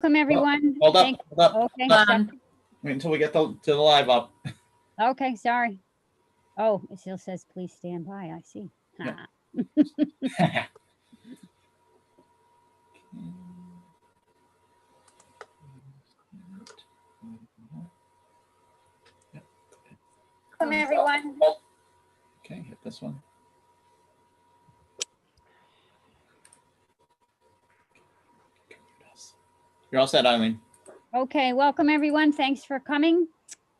welcome everyone. Hold up, hold up. Okay. Wait until we get to the live up. Okay, sorry. Oh, it still says please stand by. I see. Yeah. Welcome everyone. Okay, hit this one. You're all set, Eileen. Okay, welcome everyone. Thanks for coming.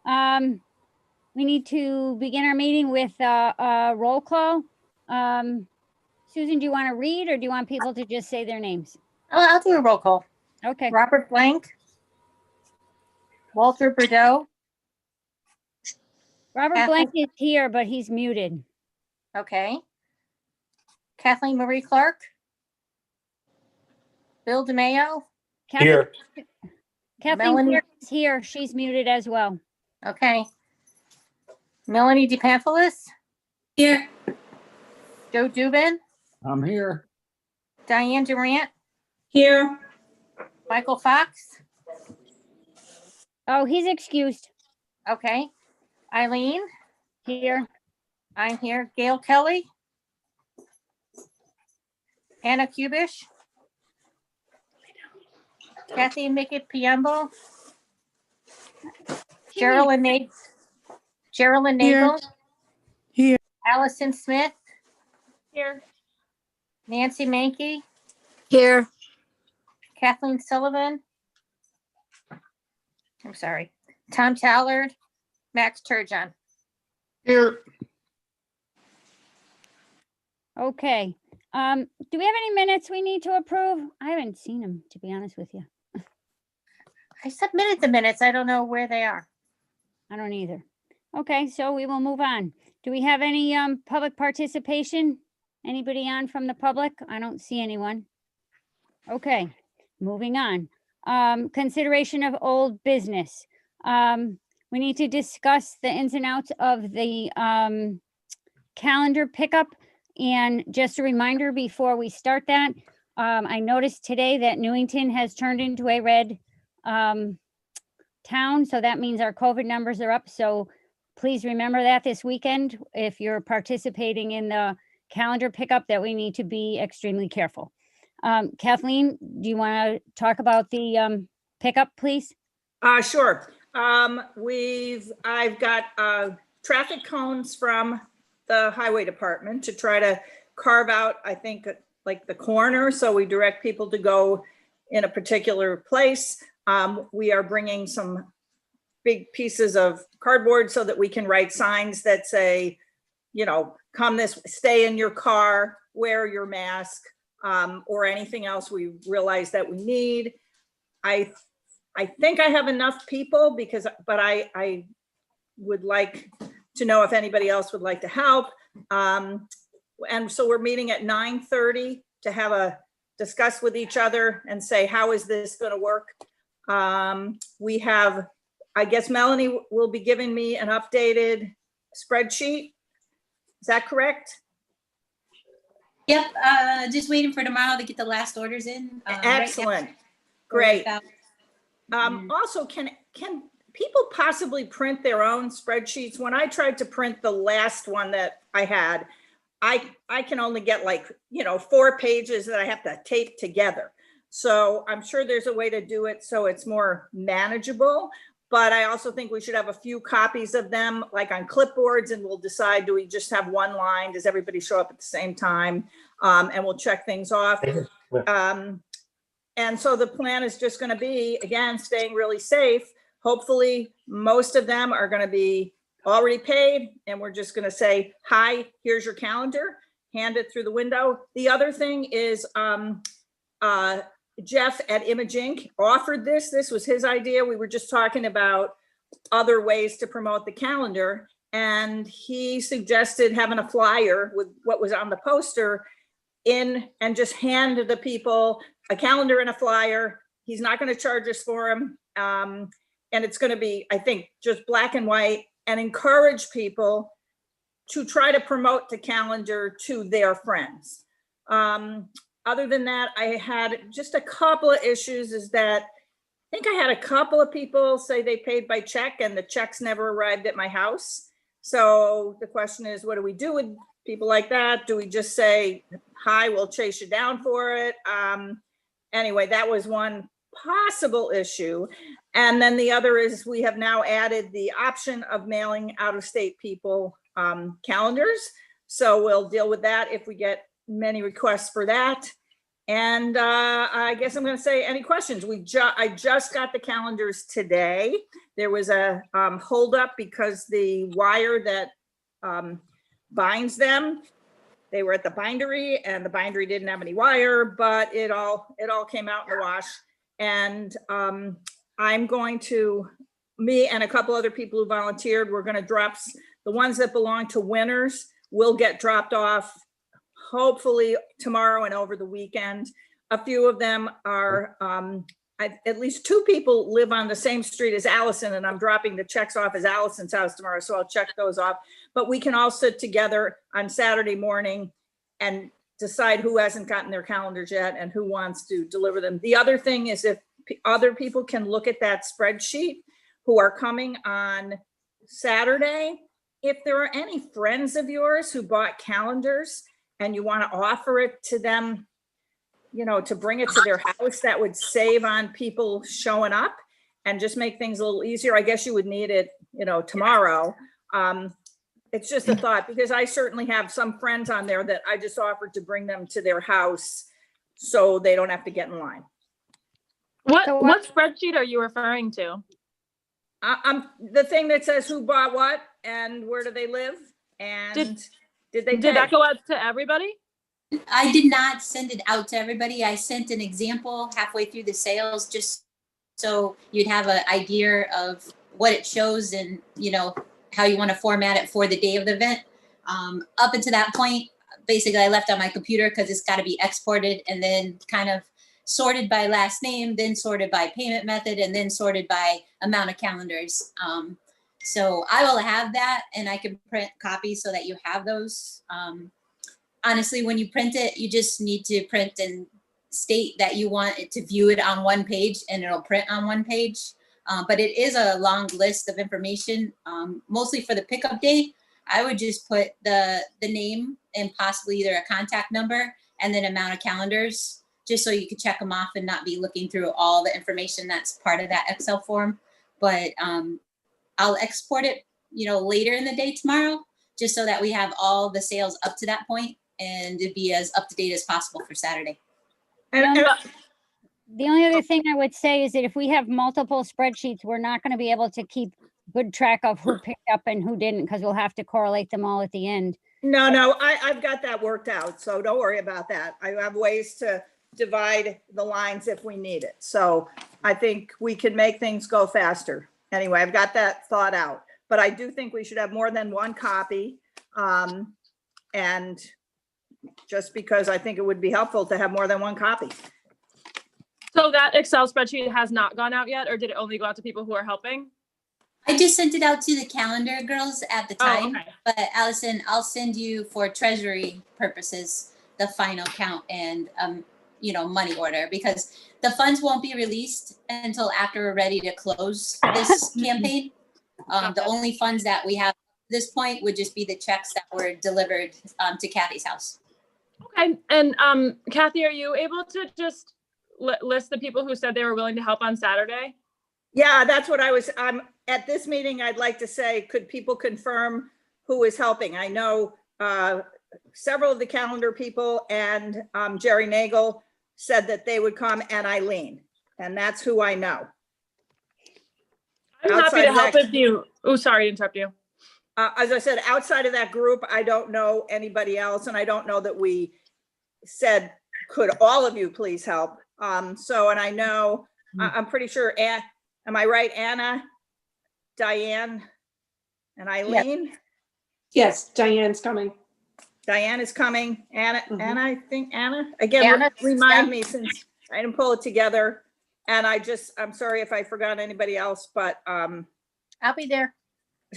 We need to begin our meeting with a roll call. Susan, do you want to read or do you want people to just say their names? I'll do a roll call. Okay. Robert Blank. Walter Bordeaux. Robert Blank is here, but he's muted. Okay. Kathleen Marie Clark. Bill DeMayo. Here. Kathleen Melanie. Clark is here. She's muted as well. Okay. Melanie DePamphilis. Here. Joe Dubin. I'm here. Diane Durant. Here. Michael Fox. Oh, he's excused. Okay. Eileen. Here. I'm here. Gail Kelly. Anna Kubish. Kathy Mickett Piembo. Geraldine Nagel. Here. Allison Smith. Here. Nancy Mankey. Here. Kathleen Sullivan. I'm sorry. Tom Tallard. Max Turgeon. Here. Okay. Do we have any minutes we need to approve? I haven't seen them, to be honest with you. I submitted the minutes. I don't know where they are. I don't either. Okay, so we will move on. Do we have any public participation? Anybody on from the public? I don't see anyone. Okay, moving on. Consideration of old business. We need to discuss the ins and outs of the calendar pickup. And just a reminder before we start that, I noticed today that Newington has turned into a red town. So that means our COVID numbers are up. So please remember that this weekend, if you're participating in the calendar pickup, that we need to be extremely careful. Kathleen, do you want to talk about the pickup, please? Sure. I've got traffic cones from the highway department to try to carve out, I think, like the corner. So we direct people to go in a particular place. We are bringing some big pieces of cardboard so that we can write signs that say, you know, come this, stay in your car, wear your mask, or anything else we realize that we need. I think I have enough people but I would like to know if anybody else would like to help. And so we're meeting at 9:30 to have discuss with each other and say, how is this going to work? We have, I guess Melanie will be giving me an updated spreadsheet. Is that correct? Yep. Just waiting for tomorrow to get the last orders in. Excellent. Right Great. Also, can people possibly print their own spreadsheets? When I tried to print the last one that I had, I can only get 4 pages that I have to tape together. So I'm sure there's a way to do it so it's more manageable, but I also think we should have a few copies of them like on clipboards, and we'll decide, do we just have one line? Does everybody show up at the same time? And we'll check things off. And so the plan is just going to be, again, staying really safe. Hopefully, most of them are going to be already paid, and we're just going to say, hi, here's your calendar, hand it through the window. The other thing is Jeff at Image Inc. offered this. This was his idea. We were just talking about other ways to promote the calendar, and he suggested having a flyer with what was on the poster in and just hand the people a calendar and a flyer. He's not going to charge us for them. And it's going to be, I think, just black and white, and encourage people to try to promote the calendar to their friends. Other than that, I had just a couple of issues, is that think I had a couple of people say they paid by check and the checks never arrived at my house. So the question is, what do we do with people like that? Do we just say, hi, we'll chase you down for it? Anyway, that was one possible issue. And then the other is we have now added the option of mailing out-of-state people calendars. So we'll deal with that if we get many requests for that. And I guess I'm going to say, any questions? I just got the calendars today. There was a holdup because the wire that binds them, they were at the bindery and the bindery didn't have any wire, but it all came out in the wash. And I'm going to, me and a couple other people who volunteered, we're going to drop the ones that belong to winners will get dropped off hopefully tomorrow and over the weekend. A few of them are, at least 2 people live on the same street as Allison, and I'm dropping the checks off as Allison's house tomorrow, so I'll check those off. But we can all sit together on Saturday morning and decide who hasn't gotten their calendars yet and who wants to deliver them. The other thing is if other people can look at that spreadsheet who are coming on Saturday, if there are any friends of yours who bought calendars and you want to offer it to them, to bring it to their house, that would save on people showing up and just make things a little easier. I guess you would need it, tomorrow. It's just a thought because I certainly have some friends on there that I just offered to bring them to their house so they don't have to get in line. What spreadsheet are you referring to? The thing that says who bought what and where do they live and did they pay? Did that go out to everybody? I did not send it out to everybody. I sent an example halfway through the sales just so you'd have an idea of what it shows and, how you want to format it for the day of the event. Up until that point, basically I left on my computer because it's got to be exported and then kind of sorted by last name, then sorted by payment method, and then sorted by amount of calendars. So I will have that and I can print copies so that you have those. Honestly, when you print it, you just need to print and state that you want it to view it on one page and it'll print on one page. But it is a long list of information, mostly for the pickup day. I would just put the name and possibly either a contact number and then amount of calendars, just so you could check them off and not be looking through all the information that's part of that Excel form. But I'll export it, later in the day tomorrow, just so that we have all the sales up to that point and it'd be as up to date as possible for Saturday. The only other thing I would say is that if we have multiple spreadsheets, we're not going to be able to keep good track of who picked up and who didn't, because we'll have to correlate them all at the end. No, I've got that worked out, so don't worry about that. I have ways to divide the lines if we need it. So I think we can make things go faster. Anyway, I've got that thought out, but I do think we should have more than one copy. And just because I think it would be helpful to have more than one copy. So that Excel spreadsheet has not gone out yet, or did it only go out to people who are helping? I just sent it out to the calendar girls at the Oh, time, okay. but Allison, I'll send you for treasury purposes, the final count and, money order, because the funds won't be released until after we're ready to close this campaign. The only funds that we have at this point would just be the checks that were delivered to Kathy's house. Okay. And Kathy, are you able to just list the people who said they were willing to help on Saturday? Yeah, that's what I was, at this meeting, I'd like to say, could people confirm who is helping? I know several of the calendar people and Jerry Nagel said that they would come, and Eileen, and that's who I know. I'm happy Outside to of help that- if you, oh, sorry to interrupt you. As I said, outside of that group, I don't know anybody else, and I don't know that we said, could all of you please help? So, and I know, I'm pretty sure, am I right, Anna, Diane, and Eileen? Yes, Diane's coming. Diane is coming. Anna, Mhm. Anna, I think Anna, again, Anna, remind yeah. me since I didn't pull it together. And I'm sorry if I forgot anybody else, but, I'll be there.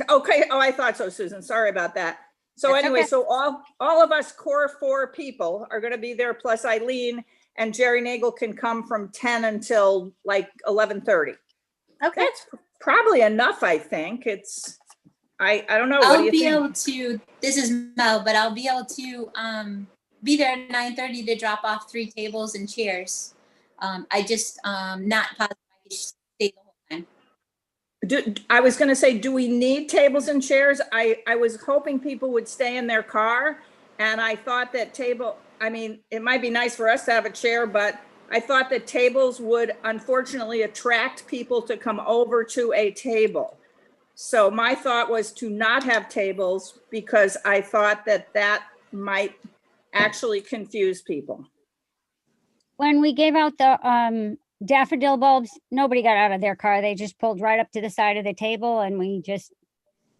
okay. Oh, I thought so, Susan. Sorry about that. So That's anyway, okay. so all of us core 4 people are going to be there, plus Eileen. and Jerry Nagel can come from 10 until like 11:30. Okay. That's probably enough, I think. I don't know. What do I'll you be think? able to, this is Mel, but I'll be able to be there at 9:30 to drop off 3 tables and chairs. I just not positive I can stay the whole time. I was going to say, do we need tables and chairs? I was hoping people would stay in their car, and I thought that it might be nice for us to have a chair, but I thought that tables would unfortunately attract people to come over to a table. So my thought was to not have tables because I thought that might actually confuse people. When we gave out the daffodil bulbs, nobody got out of their car. They just pulled right up to the side of the table and we just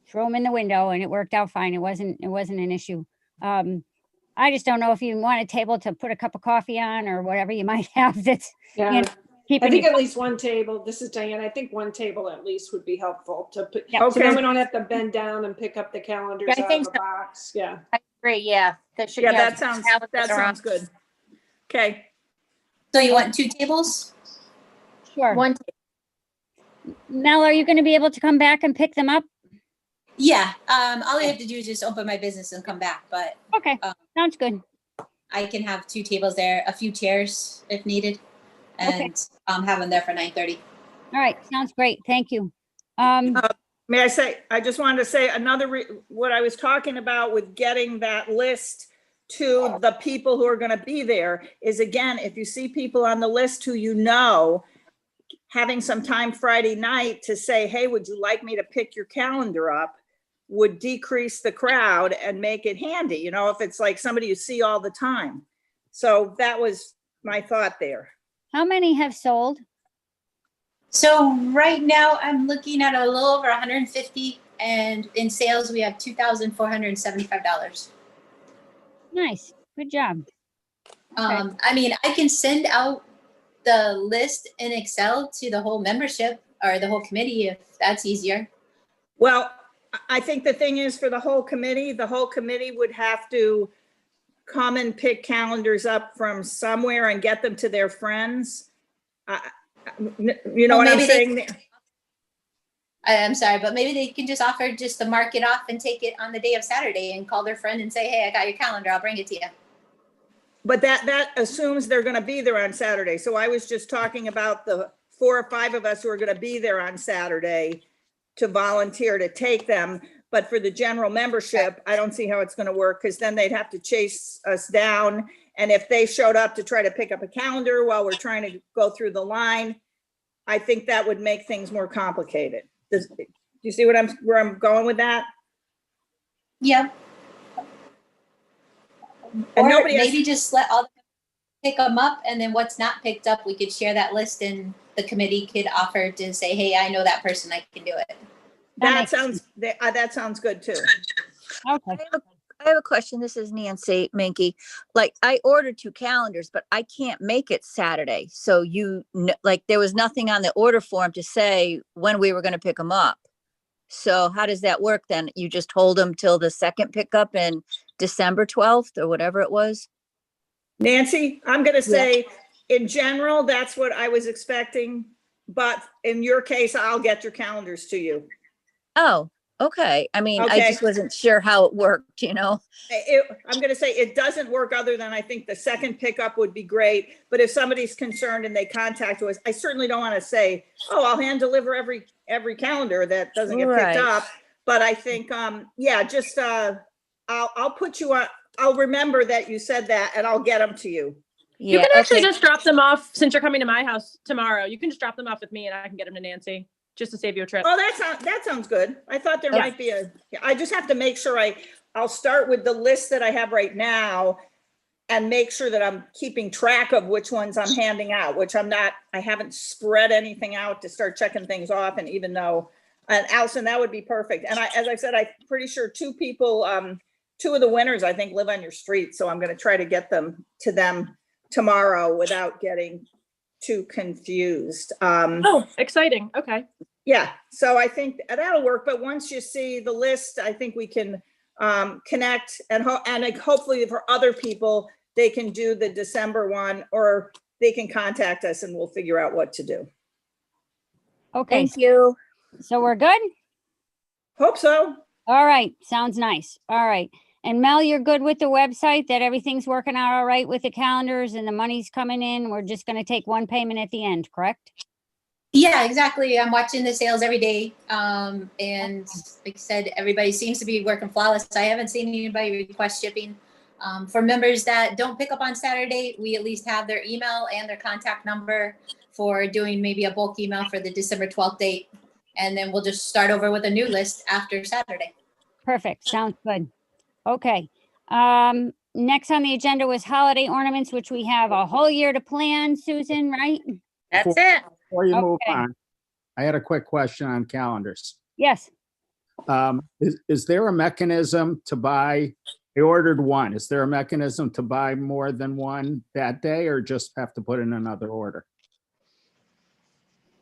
threw them in the window and it worked out fine. It wasn't an issue. I just don't know if you want a table to put a cup of coffee on or whatever you might have that's, Yeah, you know, I keeping think it. at least one table, this is Diane, I think one table at least would be helpful to put, Yeah. so then Okay. we don't have to bend down and pick up the calendars I out think of the box. Yeah. I agree, yeah. That should Yeah, be that sounds good. Okay. So you want 2 tables? Sure. One, Mel, are you going to be able to come back and pick them up? Yeah. All I have to do is just open my business and come back, but Okay, sounds good. I can have 2 tables there, a few chairs if needed, and have them there for 9:30. All right, sounds great. Thank you. May I say, I just wanted to say what I was talking about with getting that list to the people who are going to be there is, again, if you see people on the list who you know, having some time Friday night to say, hey, would you like me to pick your calendar up, would decrease the crowd and make it handy, if it's like somebody you see all the time. So that was my thought there. How many have sold? So right now I'm looking at a little over 150, and in sales we have $2,475. Nice, good job. I mean, I can send out the list in Excel to the whole membership or the whole committee if that's easier. Well, I think the thing is for the whole committee would have to come and pick calendars up from somewhere and get them to their friends. You know Well, what I'm maybe saying? I'm sorry, but maybe they can just offer just to mark it off and take it on the day of Saturday and call their friend and say, hey, I got your calendar, I'll bring it to you. But that assumes they're going to be there on Saturday. So I was just talking about the 4 or 5 of us who are going to be there on Saturday to volunteer to take them. But for the general membership, I don't see how it's going to work because then they'd have to chase us down. And if they showed up to try to pick up a calendar while we're trying to go through the line, I think that would make things more complicated. Do you see where I'm going with that? Yep. And Or nobody has- maybe just let all pick them up, and then what's not picked up, we could share that list and the committee could offer to say, hey, I know that person, I can do it. That sounds good too. Okay, I have a question. This is Nancy Minky. Like, I ordered 2 calendars, but I can't make it Saturday. So there was nothing on the order form to say when we were going to pick them up. So how does that work then? You just hold them till the second pickup in December 12th or whatever it was? Nancy, I'm going to say, in general, that's what I was expecting. But in your case, I'll get your calendars to you. Oh, okay. I mean, I Okay. just wasn't sure how it worked, I'm going to say it doesn't work other than I think the second pickup would be great. But if somebody's concerned and they contact us, I certainly don't want to say, oh, I'll hand deliver every calendar that doesn't get picked Right. up. But I think, I'll put you on. I'll remember that you said that and I'll get them to you. You Yeah, can actually okay. just drop them off since you're coming to my house tomorrow. You can just drop them off with me and I can get them to Nancy just to save you a trip. Oh, that sounds good. I thought there Yeah. might be I just have to make sure I'll start with the list that I have right now and make sure that I'm keeping track of which ones I'm handing out, which I haven't spread anything out to start checking things off. And even though, and Allison, that would be perfect. And as I said, I'm pretty sure 2 people, 2 of the winners, I think, live on your street. So I'm going to try to get them to them tomorrow without getting too confused. Oh, exciting. Okay. Yeah, so I think that'll work. But once you see the list, I think we can connect and hopefully for other people, they can do the December one, or they can contact us and we'll figure out what to do. Okay, Thank you. so we're good? Hope so. All right, sounds nice. All right. And Mel, you're good with the website, that everything's working out all right with the calendars and the money's coming in? We're just gonna take one payment at the end, correct? Yeah, exactly. I'm watching the sales every day. And like I said, everybody seems to be working flawless. I haven't seen anybody request shipping. For members that don't pick up on Saturday, we at least have their email and their contact number for doing maybe a bulk email for the December 12th date. And then we'll just start over with a new list after Saturday. Perfect, sounds good. Okay. Next on the agenda was holiday ornaments, which we have a whole year to plan, Susan, right? That's it. Before you move Okay. on, I had a quick question on calendars. Yes. Is there a mechanism to buy, I ordered one, is there a mechanism to buy more than one that day, or just have to put in another order?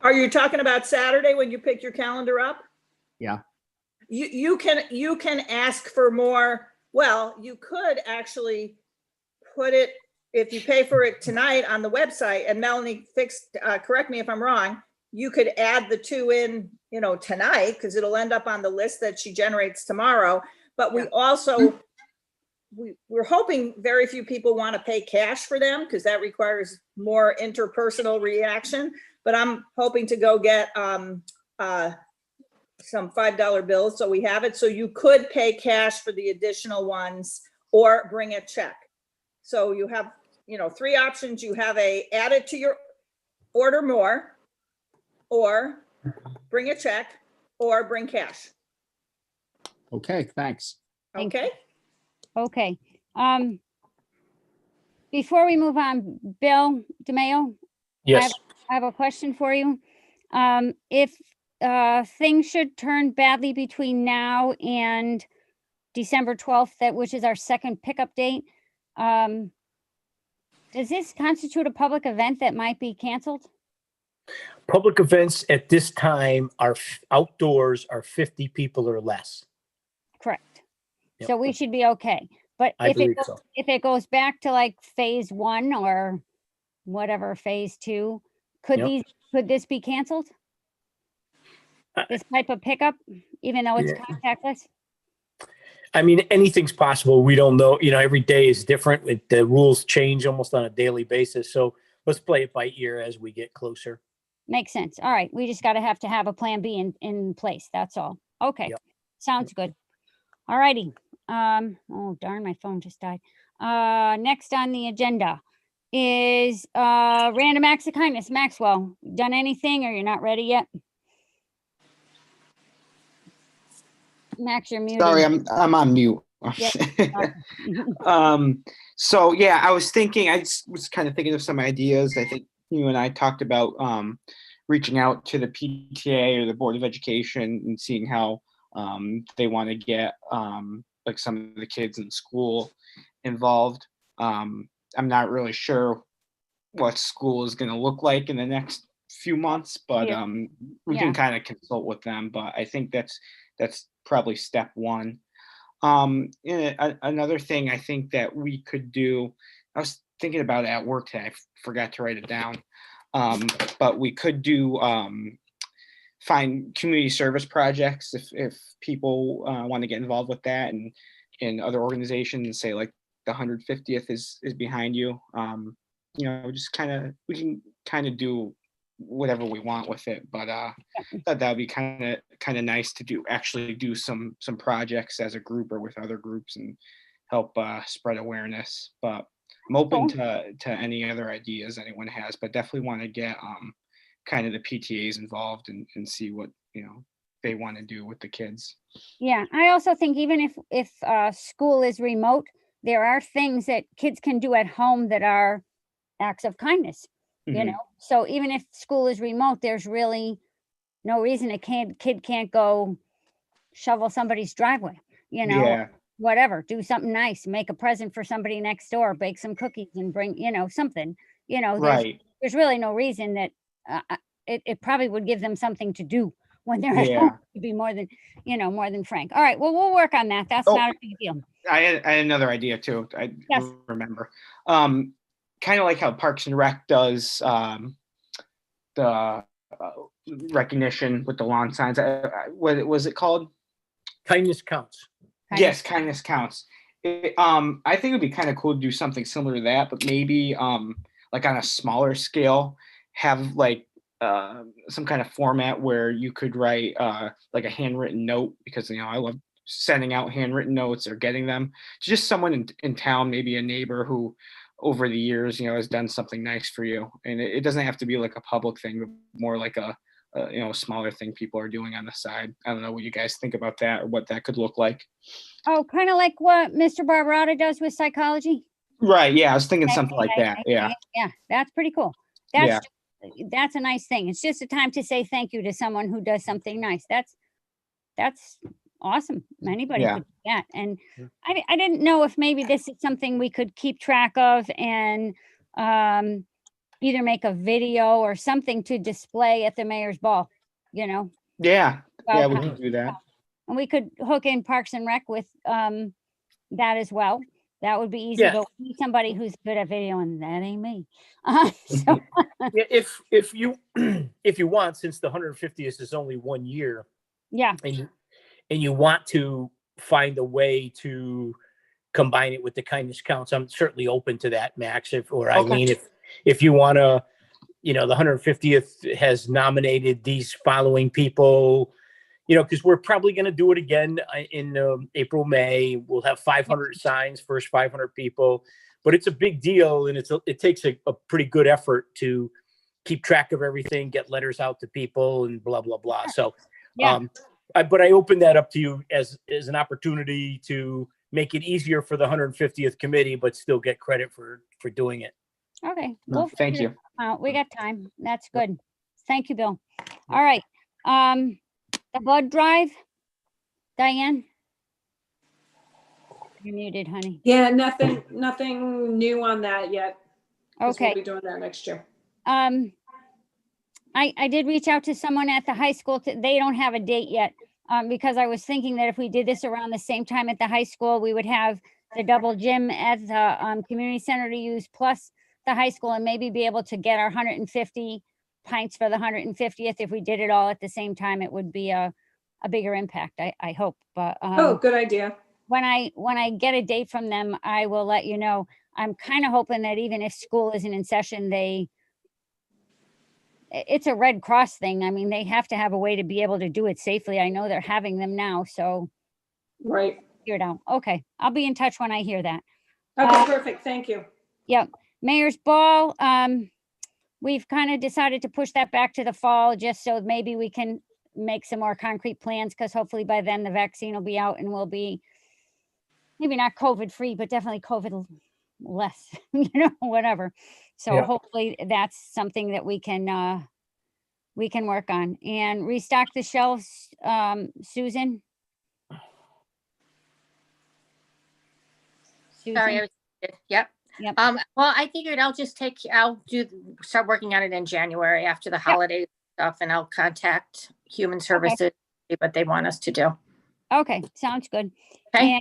Are you talking about Saturday when you pick your calendar up? Yeah. You can ask for more. Well, you could actually put it, if you pay for it tonight on the website, and Melanie correct me if I'm wrong, you could add the 2 in, tonight, because it'll end up on the list that she generates tomorrow. But we also, we're hoping very few people want to pay cash for them, because that requires more interpersonal reaction. But I'm hoping to go get some $5 bills, so we have it. So you could pay cash for the additional ones or bring a check. So you have, 3 options. You have add it to your order more, or bring a check, or bring cash. Okay, thanks. Thank Okay? Okay. Before we move on, Bill DeMayo, Yes. I have a question for you. If things should turn badly between now and December 12th, which is our second pickup date, does this constitute a public event that might be canceled? Public events at this time are outdoors are 50 people or less. Correct. Yep. So we should be okay. But I if believe so. if it goes back to like phase 1 or whatever, phase 2, Yep. could this be canceled? This type of pickup, even though it's Yeah. contactless? I mean, anything's possible. We don't know. Every day is different. The rules change almost on a daily basis. So let's play it by ear as we get closer. Makes sense. All right. We just got to have a plan B in place. That's all. Okay. Yep. Sounds good. All righty. Oh, darn, my phone just died. Next on the agenda is random acts of kindness. Maxwell, done anything, or you're not ready yet? Max, you're muted. Sorry, I'm on mute. So yeah, I was thinking, I just was kind of thinking of some ideas. I think you and I talked about reaching out to the PTA or the Board of Education and seeing how they want to get like some of the kids in school involved. I'm not really sure what school is going to look like in the next few months, but we can kind of consult with them. But I think that's probably step one. Another thing I think that we could do, I was thinking about it at work today, I forgot to write it down, but we could do find community service projects if people want to get involved with that, and in other organizations, say like the 150th is behind you. Just we can kind of do whatever we want with it, but I thought that would be kind of nice to actually do some projects as a group or with other groups and help spread awareness. But I'm open to any other ideas anyone has, but definitely want to get kind of the PTAs involved and see what they want to do with the kids. Yeah, I also think even if school is remote, there are things that kids can do at home that are acts of kindness. So even if school is remote, there's really no reason a kid can't go shovel somebody's driveway, whatever, do something nice, make a present for somebody next door, bake some cookies and bring, something, Right. there's really no reason that it probably would give them something to do when they're at Yeah. home to be more than, more than frank. All right, well, we'll work on that. That's Oh. not a big deal. I had another idea too. I Yes. remember. Kind of like how Parks and Rec does the recognition with the lawn signs. What was it called? Kindness counts. Yes, kindness counts. I think it'd be kind of cool to do something similar to that, but maybe like on a smaller scale, have like some kind of format where you could write like a handwritten note, because I love sending out handwritten notes or getting them to just someone in town, maybe a neighbor who over the years has done something nice for you. And it doesn't have to be like a public thing, but more like a smaller thing people are doing on the side. I don't know what you guys think about that or what that could look like. Oh, kind of like what Mr. Barbarotta does with psychology. Right. Yeah. I was thinking Okay, something like that. Yeah. Yeah, that's pretty cool. Yeah. That's a nice thing. It's just a time to say thank you to someone who does something nice. That's awesome. Anybody Yeah. could do that. And I didn't know if maybe this is something we could keep track of and either make a video or something to display at the mayor's ball, Yeah. Well, Yeah. We can do that. and we could hook in Parks and Rec with that as well. That would be easy, Yeah. but we need somebody who's good at video, and that ain't me. So, Yeah, if you if you want, since the 150th is only 1 year, yeah, and you want to find a way to combine it with the kindness counts, I'm certainly open to that, Max. Eileen, if you want to, the 150th has nominated these following people, because we're probably going to do it again in April, May. We'll have 500 signs, first 500 people, but it's a big deal, and it takes a pretty good effort to keep track of everything, get letters out to people, and blah blah blah. So, Yeah. but I open that up to you as an opportunity to make it easier for the 150th committee, but still get credit for doing it. okay. No, We'll thank figure you. it out. We got time. That's good. Thank you, Bill. All right. The blood drive, Diane. You're muted, honey. Yeah, nothing new on that yet. 'Cause Okay. We'll be doing that next year. I did reach out to someone at the high school. They don't have a date yet, because I was thinking that if we did this around the same time at the high school, we would have the double gym at the community center to use, plus the high school, and maybe be able to get our 150 pints for the 150th. If we did it all at the same time, it would be a bigger impact, I hope. But Oh, good idea. when I get a date from them, I will let you know. I'm kind of hoping that even if school isn't in session, it's a Red Cross thing. I mean, they have to have a way to be able to do it safely. I know they're having them now, so Right. figure it out. Okay, I'll be in touch when I hear that. Okay, perfect. Thank you. Yep, Mayor's Ball, we've kind of decided to push that back to the fall, just so maybe we can make some more concrete plans, because hopefully by then the vaccine will be out and we'll be maybe not COVID free, but definitely COVID less, whatever. So Yeah. hopefully that's something that we can work on and restock the shelves. Susan? Sorry, I was, yep. Yep. Well, I figured start working on it in January after the holiday stuff, and I'll contact Human Services, see what they want us to do. Okay, sounds good. Okay.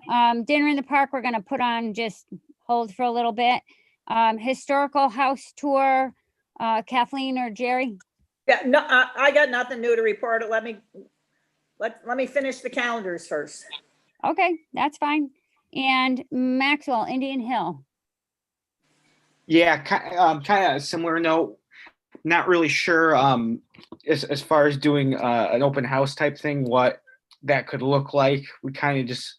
And dinner in the park, we're gonna put on just hold for a little bit. Historical house tour, Kathleen or Jerry? Yeah, no, I got nothing new to report. Let me finish the calendars first. Okay, that's fine. And Maxwell, Indian Hill. Yeah, kind of a similar note. Not really sure as far as doing an open house type thing, what that could look like. We kind of just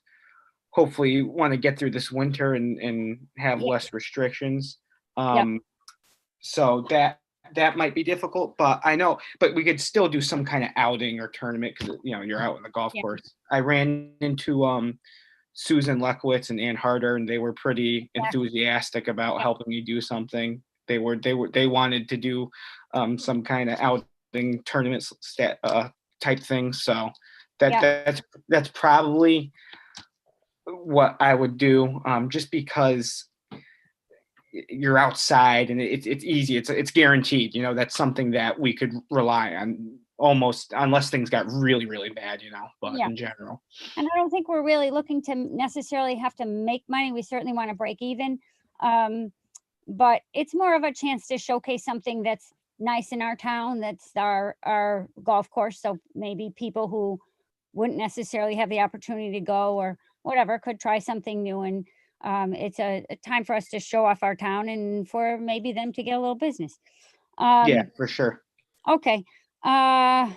hopefully want to get through this winter and have less restrictions. So that might be difficult, but we could still do some kind of outing or tournament, because you're out on the golf course. I ran into Susan Lekowitz and Ann Harder, and they were pretty enthusiastic about helping me do something. They wanted to do some kind of outing tournament type thing. So that's probably what I would do, just because you're outside and it's easy. It's guaranteed. That's something that we could rely on. almost, unless things got really, really bad, but Yeah. in general. And I don't think we're really looking to necessarily have to make money. We certainly want to break even. But it's more of a chance to showcase something that's nice in our town. That's our golf course. So maybe people who wouldn't necessarily have the opportunity to go or whatever could try something new. And it's a time for us to show off our town and for maybe them to get a little business. Yeah, for sure. Okay. Allison,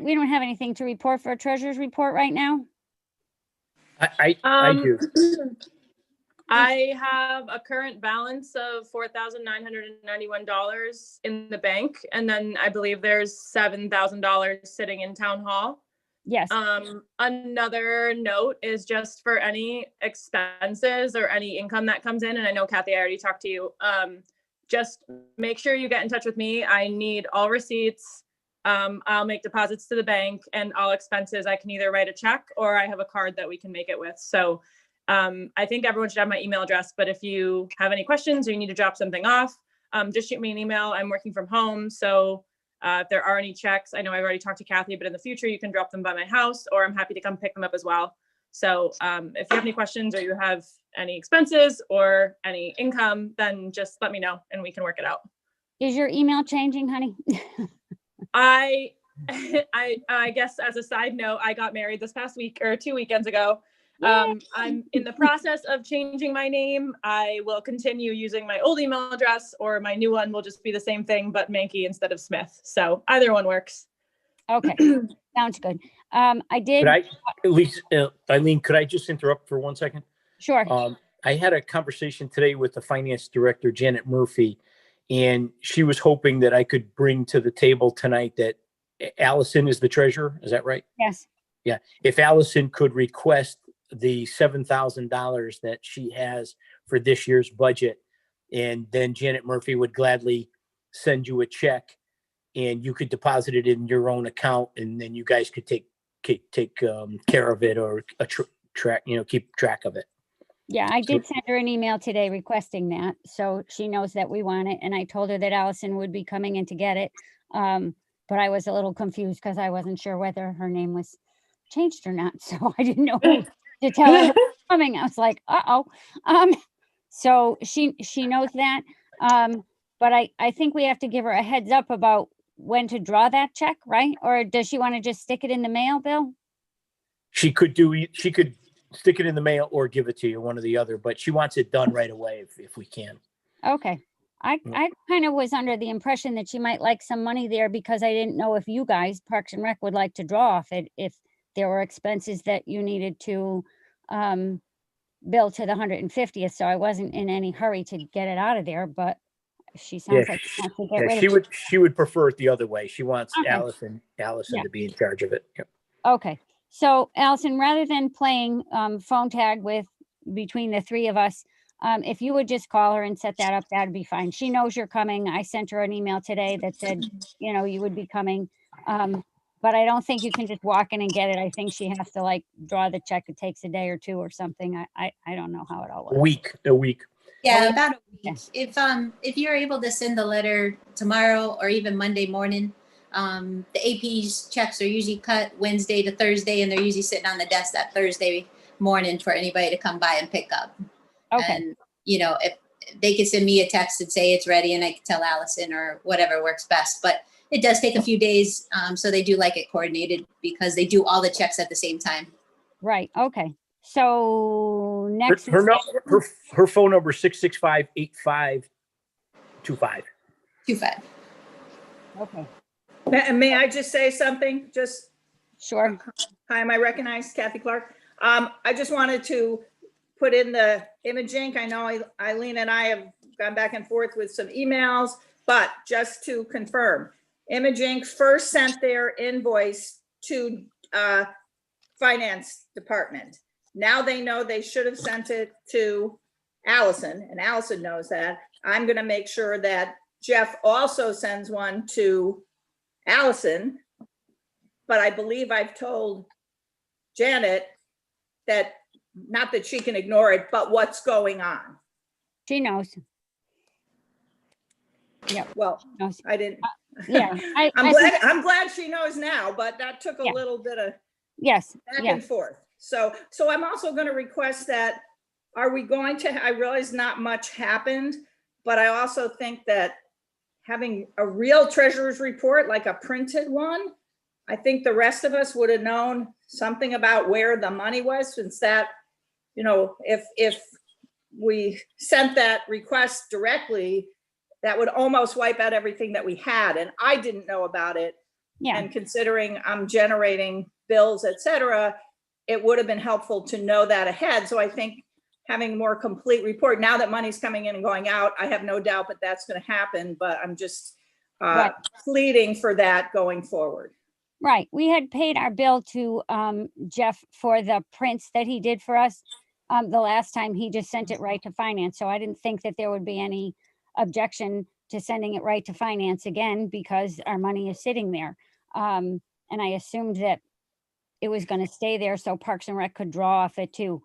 we don't have anything to report for a treasurer's report right now. I do. I have a current balance of $4,991 in the bank, and then I believe there's $7,000 sitting in town hall. Yes. Another note is just for any expenses or any income that comes in, and I know Kathy, I already talked to you. Just make sure you get in touch with me. I need all receipts. I'll make deposits to the bank, and all expenses, I can either write a check or I have a card that we can make it with. So I think everyone should have my email address, but if you have any questions or you need to drop something off, just shoot me an email. I'm working from home. So if there are any checks, I know I've already talked to Kathy, but in the future you can drop them by my house, or I'm happy to come pick them up as well. So if you have any questions or you have any expenses or any income, then just let me know and we can work it out. Is your email changing, honey? I guess as a side note, I got married this past week or 2 weekends ago. I'm in the process of changing my name. I will continue using my old email address, or my new one will just be the same thing, but Mankey instead of Smith. So either one works. Okay. Sounds good. Could I, at least, Eileen, could I just interrupt for 1 second? Sure. I had a conversation today with the finance director, Janet Murphy, and she was hoping that I could bring to the table tonight that Allison is the treasurer. Is that right? Yes. Yeah. If Allison could request the $7,000 that she has for this year's budget, and then Janet Murphy would gladly send you a check and you could deposit it in your own account, and then you guys could take care of it, or keep track of it. Yeah, I did send her an email today requesting that, so she knows that we want it. And I told her that Allison would be coming in to get it. But I was a little confused because I wasn't sure whether her name was changed or not. So I didn't know who to tell her coming. I was like, uh-oh. So she knows that. But I think we have to give her a heads up about when to draw that check, right? Or does she want to just stick it in the mail, Bill? She could stick it in the mail or give it to you, one or the other, but she wants it done right away if we can. Okay. I kind of was under the impression that she might like some money there, because I didn't know if you guys, Parks and Rec, would like to draw off it if there were expenses that you needed to bill to the 150th. So I wasn't in any hurry to get it out of there, but she sounds like she wants to get rid of it. She would prefer it the other way. She wants Okay. Allison Yeah. to be in charge of it. Yep. Okay. So Allison, rather than playing phone tag between the three of us, if you would just call her and set that up, that'd be fine. She knows you're coming. I sent her an email today that said, you would be coming. But I don't think you can just walk in and get it. I think she has to draw the check. It takes a day or two or something. I don't know how it all works. A week. Yeah, about a week. If you're able to send the letter tomorrow or even Monday morning, the AP's checks are usually cut Wednesday to Thursday, and they're usually sitting on the desk that Thursday morning for anybody to come by and pick up. Okay. And, if they could send me a text and say it's ready, and I could tell Allison or whatever works best. But it does take a few days. So they do like it coordinated, because they do all the checks at the same time. Right. Okay. So next. Her phone number is 665-8525. 25. Okay. May I just say something? Just Sure. Hi, am I recognized? Kathy Clark. I just wanted to put in the image ink. I know Eileen and I have gone back and forth with some emails, but just to confirm, Image Inc. first sent their invoice to finance department. Now they know they should have sent it to Allison, and Allison knows that. I'm going to make sure that Jeff also sends one to Allison, but I believe I've told Janet that, not that she can ignore it, but what's going on. She knows. Yep. Well, Knows. I didn't. Yeah, I'm glad she knows now, but that took a Yeah. little bit of yes, back yeah, and forth. So I'm also going to request that, are we going to, I realize not much happened, but I also think that having a real treasurer's report, like a printed one, I think the rest of us would have known something about where the money was, since that, if we sent that request directly, that would almost wipe out everything that we had. And I didn't know about it. yeah. And considering I'm generating bills, et cetera, it would have been helpful to know that ahead. So I think having a more complete report, now that money's coming in and going out, I have no doubt that that's going to happen, but I'm just Right. pleading for that going forward. Right. We had paid our bill to Jeff for the prints that he did for us. The last time he just sent it right to finance. So I didn't think that there would be any objection to sending it right to finance again, because our money is sitting there. And I assumed that it was going to stay there so Parks and Rec could draw off it too.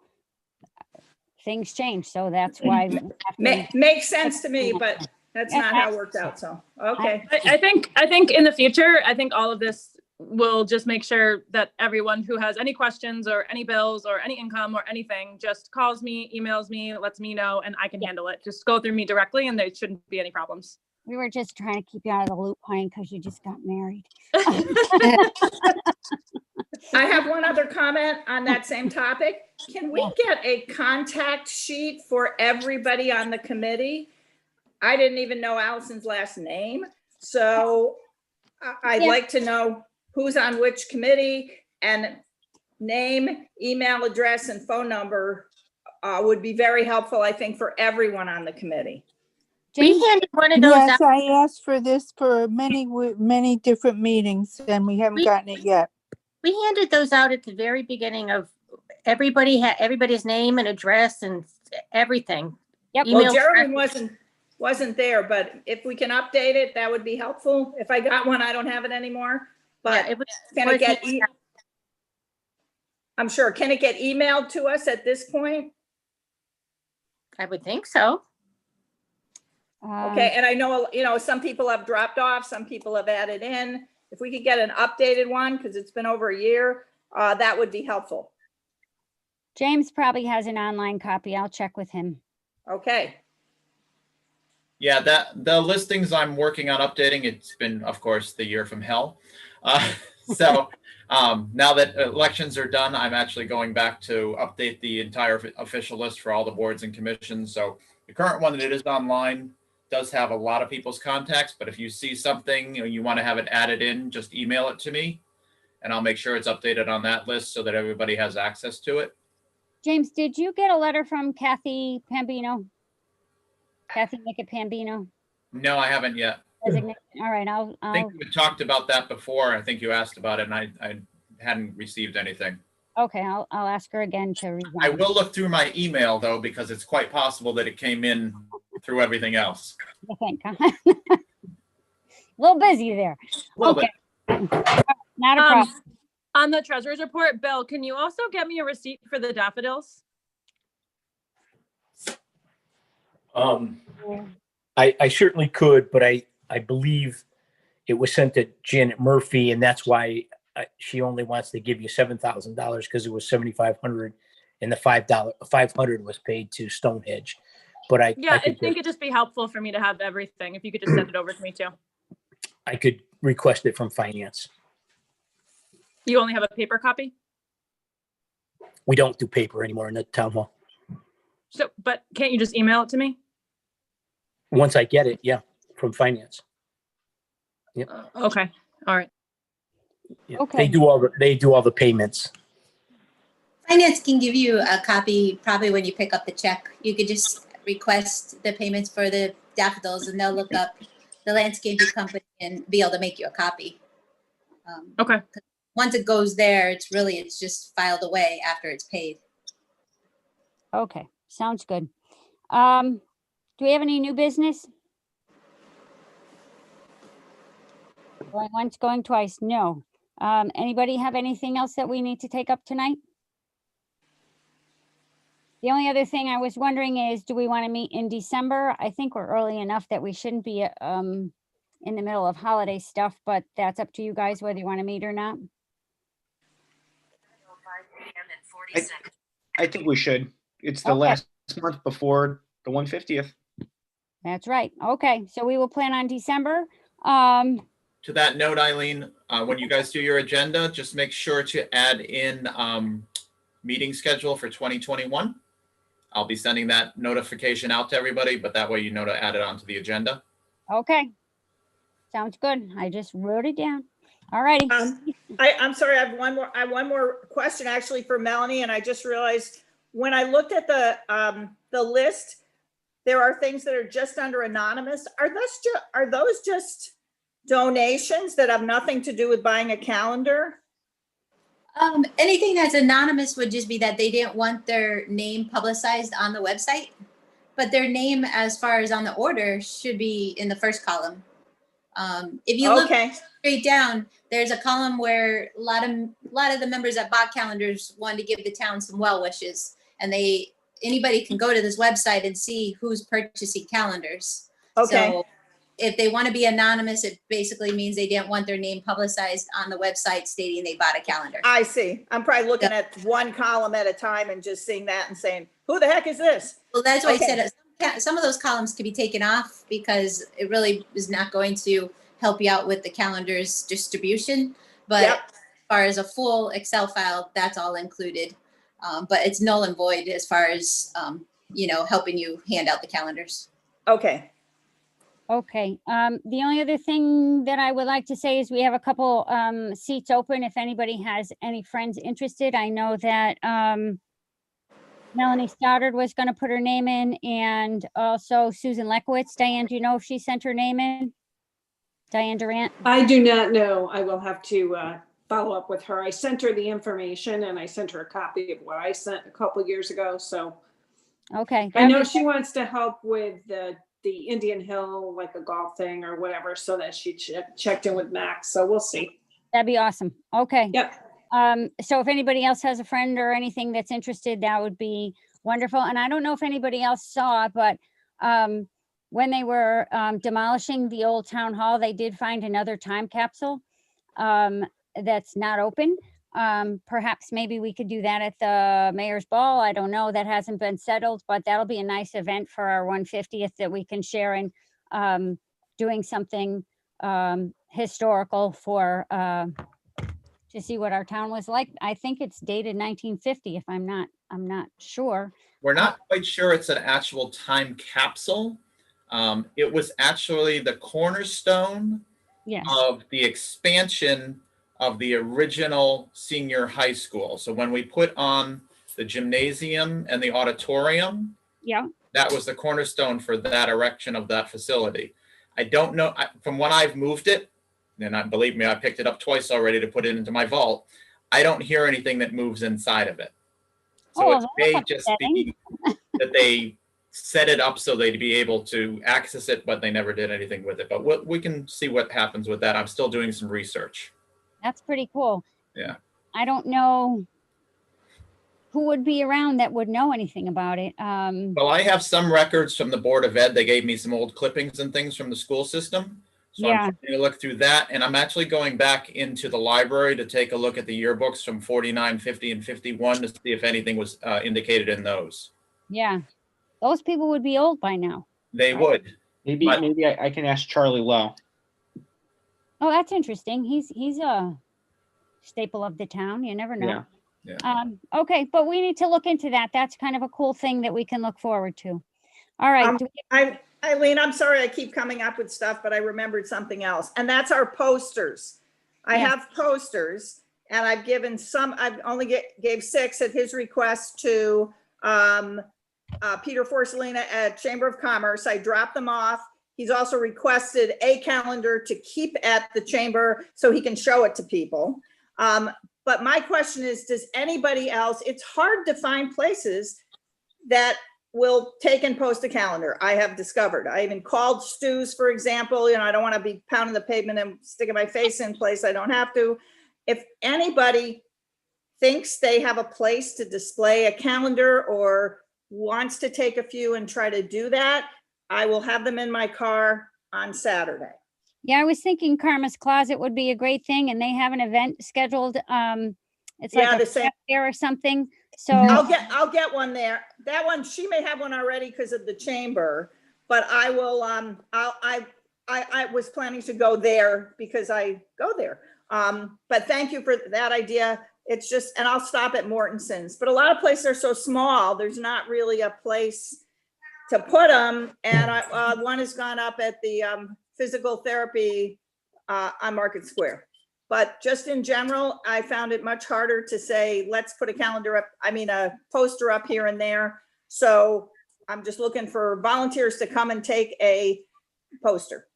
Things change, so that's why. we have to- Makes sense to me, but that's not how it worked out. So, okay. I think in the future, I think all of this will just make sure that everyone who has any questions or any bills or any income or anything just calls me, emails me, lets me know, and I can handle it. Just go through me directly and there shouldn't be any problems. We were just trying to keep you out of the loop, honey, because you just got married. I have one other comment on that same topic. Can we get a contact sheet for everybody on the committee? I didn't even know Allison's last name. So I'd Yeah. like to know who's on which committee, and name, email address, and phone number would be very helpful, I think, for everyone on the committee. We James? handed one of those Yes, out. I asked for this for many different meetings and we haven't gotten it yet. We handed those out at the very beginning of everybody had everybody's name and address and everything. Yep. Well, Email Jeremy address. wasn't there, but if we can update it, that would be helpful. If I got one, I don't have it anymore, but Yeah, it was. can it get, I'm sure, can it get emailed to us at this point? I would think so. Okay, and I know, some people have dropped off, some people have added in. If we could get an updated one, because it's been over a year, that would be helpful. James probably has an online copy. I'll check with him. Okay, Yeah, the listings I'm working on updating, it's been, of course, the year from hell. So now that elections are done, I'm actually going back to update the entire official list for all the boards and commissions. So the current one that is online does have a lot of people's contacts, but if you see something you want to have it added in, just email it to me and I'll make sure it's updated on that list so that everybody has access to it. James, did you get a letter from Kathy Pambino? Kathy Mickett Pambino? No, I haven't yet. Designation? All right, I I'll, think we talked about that before. I think you asked about it and I hadn't received anything. okay, I'll ask her again to resign. I will look through my email though, because it's quite possible that it came in through everything else. I think. A little busy there. A little Okay. bit. Not a problem. On the treasurer's report, Bill, can you also get me a receipt for the daffodils? I certainly could, but I believe it was sent to Janet Murphy, and that's why she only wants to give you $7,000 because it was $7,500, and the $500 was paid to Stonehenge. But I think it'd just be helpful for me to have everything if you could just send it over to me too. I could request it from finance. You only have a paper copy? We don't do paper anymore in the town hall. So, but can't you just email it to me? Once I get it, yeah, from finance. Yep. Okay. All right. Yeah. Okay. They do all the payments. Finance can give you a copy probably when you pick up the check. You could just request the payments for the daffodils and they'll look up the landscaping company and be able to make you a copy. Okay. Once it goes there, it's just filed away after it's paid. Okay, sounds good. Do we have any new business? Going once, going twice? No. Anybody have anything else that we need to take up tonight? The only other thing I was wondering is, do we want to meet in December? I think we're early enough that we shouldn't be in the middle of holiday stuff, but that's up to you guys whether you want to meet or not. I think we should. It's the Okay. last month before the 150th. That's right. Okay, so we will plan on December. To that note, Eileen, when you guys do your agenda, just make sure to add in meeting schedule for 2021. I'll be sending that notification out to everybody, but that way you know to add it onto the agenda. Okay. Sounds good. I just wrote it down. All righty. I'm sorry, I have one more question actually for Melanie, and I just realized when I looked at the list, there are things that are just under anonymous. Are those just donations that have nothing to do with buying a calendar? Anything that's anonymous would just be that they didn't want their name publicized on the website, but their name as far as on the order should be in the first column. If you look straight down, there's a column where a lot of the members that bought calendars wanted to give the town some well wishes, and anybody can go to this website and see who's purchasing calendars. Okay. So if they want to be anonymous, it basically means they didn't want their name publicized on the website stating they bought a calendar. I see. I'm probably looking at one column at a time and just seeing that and saying, who the heck is this? Well, that's why I said some of those columns could be taken off because it really is not going to help you out with the calendar's distribution. But as far as a full Excel file, that's all included. But it's null and void as far as, helping you hand out the calendars. Okay. Okay. The only other thing that I would like to say is we have a couple seats open. If anybody has any friends interested, I know that Melanie Stoddard was going to put her name in, and also Susan Lekowitz. Diane, do you know if she sent her name in? Diane Durant? I do not know. I will have to follow up with her. I sent her the information and I sent her a copy of what I sent a couple of years ago. So okay. I know she wants to help with the Indian Hill, like a golf thing or whatever, so that she checked in with Max. So we'll see. That'd be awesome. Okay. Yep. So if anybody else has a friend or anything that's interested, that would be wonderful. And I don't know if anybody else saw, but when they were demolishing the old town hall, they did find another time capsule that's not open. Perhaps maybe we could do that at the mayor's ball. I don't know. That hasn't been settled, but that'll be a nice event for our 150th that we can share in doing something historical for to see what our town was like. I think it's dated 1950. If I'm not sure. We're not quite sure it's an actual time capsule. It was actually the cornerstone of the expansion of the original senior high school. So when we put on the gymnasium and the auditorium, that was the cornerstone for that erection of that facility. I don't know, from when I've moved it, and believe me, I picked it up twice already to put it into my vault, I don't hear anything that moves inside of it. So it may just be that they set it up so they'd be able to access it, but they never did anything with it. But we can see what happens with that. I'm still doing some research. That's pretty cool. Yeah. I don't know who would be around that would know anything about it. Well, I have some records from the Board of Ed. They gave me some old clippings and things from the school system. So I'm trying to look through that. And I'm actually going back into the library to take a look at the yearbooks from 49, 50, and 51 to see if anything was indicated in those. Yeah. Those people would be old by now. They would. Maybe I can ask Charlie Lowe. Oh, that's interesting. He's a staple of the town. You never know. Yeah. Okay, but we need to look into that. That's kind of a cool thing that we can look forward to. All right. Eileen, I'm sorry I keep coming up with stuff, but I remembered something else, and that's our posters. I have posters, and I've given some. I've only gave 6 at his request to Peter Forcelina at Chamber of Commerce. I dropped them off. He's also requested a calendar to keep at the chamber so he can show it to people. But my question is, does anybody else, it's hard to find places that will take and post a calendar. I have discovered. I even called Stu's, for example. I don't want to be pounding the pavement and sticking my face in place I don't have to. If anybody thinks they have a place to display a calendar or wants to take a few and try to do that, I will have them in my car on Saturday. Yeah, I was thinking Karma's Closet would be a great thing, and they have an event scheduled. It's Yeah, like the a same. craft fair or something. So, I'll get one there. That one, she may have one already because of the chamber, but I will, I was planning to go there because I go there. But thank you for that idea. It's just, and I'll stop at Mortenson's, but a lot of places are so small, there's not really a place to put them. And one has gone up at the physical therapy on Market Square. But just in general, I found it much harder to say, let's put a calendar up, a poster up here and there. So I'm just looking for volunteers to come and take a poster.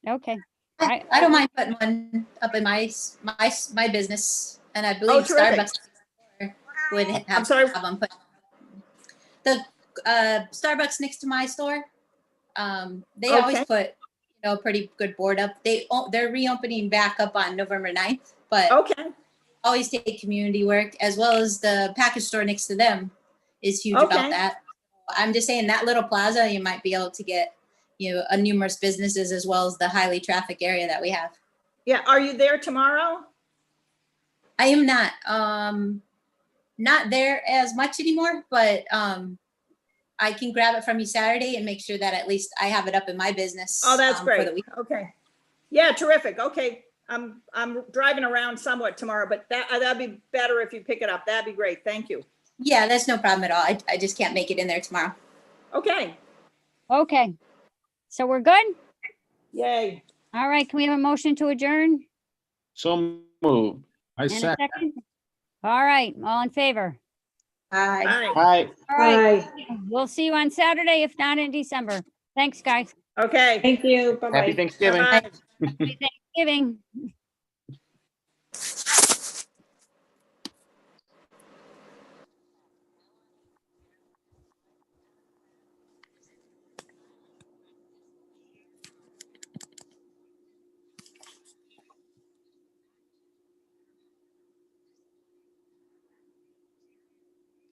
okay. I don't mind putting one up in my business, and I believe terrific. Starbucks would have I'm sorry. a problem. But the Starbucks next to my store, they always Okay. put a pretty good board up. They're reopening back up on November 9th, but Okay, always take community work, as well as the package store next to them is huge Okay. about that. I'm just saying that little plaza, you might be able to get a numerous businesses, as well as the highly traffic area that we have. yeah, are you there tomorrow? I am not there as much anymore, but I can grab it from you Saturday and make sure that at least I have it up in my business. Oh, that's for great. the week. Okay. Yeah, terrific. Okay. I'm driving around somewhat tomorrow, but that'd be better if you pick it up. That'd be great. Thank you. Yeah, that's no problem at all. I just can't make it in there tomorrow. Okay. Okay. So we're good? Yay. All right. Can we have a motion to adjourn? So moved. I And a second. second? All right. All in favor? Bye. All right. Hi. All right. Bye. We'll see you on Saturday, if not in December. Thanks, guys. Okay. Thank you. Bye-bye. Happy Thanksgiving. Bye-bye. Happy Thanksgiving.